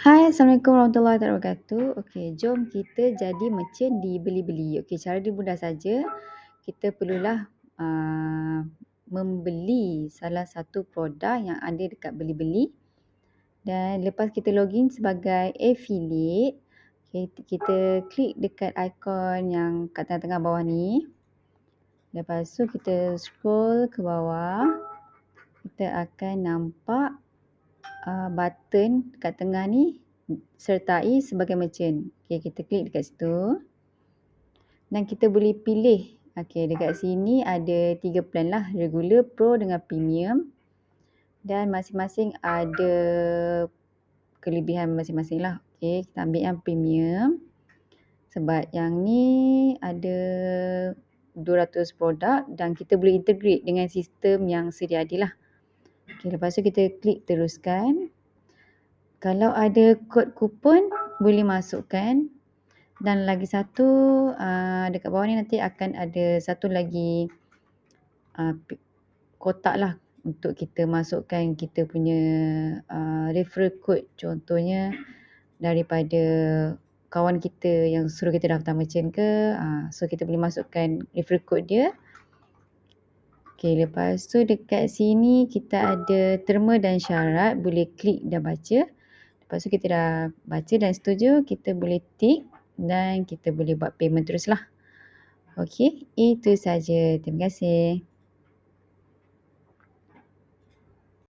Hai, Assalamualaikum warahmatullahi wabarakatuh. Okey, jom kita jadi merchant di Beli-Beli. Okey, cara dia mudah saja. Kita perlulah membeli salah satu produk yang ada dekat Beli-Beli. Dan lepas kita login sebagai affiliate, kita klik dekat ikon yang kat tengah-tengah bawah ni. Lepas tu kita scroll ke bawah. Kita akan nampak button kat tengah ni, sertai sebagai merchant. Okey, kita klik dekat situ. Dan kita boleh pilih. Okey, dekat sini ada 3 plan lah. Regular, Pro dengan Premium. Dan masing-masing ada kelebihan masing-masing lah. Okey, kita ambil yang Premium. Sebab yang ni ada 200 produk dan kita boleh integrate dengan sistem yang sedia ada lah. Okey, lepas tu kita klik teruskan. Kalau ada kod kupon boleh masukkan. Dan lagi satu dekat bawah ni nanti akan ada satu lagi kotak lah untuk kita masukkan kita punya referral code. Contohnya daripada kawan kita yang suruh kita daftar merchant ke. So kita boleh masukkan referral code dia. Okey, lepas tu dekat sini kita ada terma dan syarat. Boleh klik dan baca. Lepas tu kita dah baca dan setuju, kita boleh tick dan kita boleh buat payment teruslah. Okey, itu saja. Terima kasih.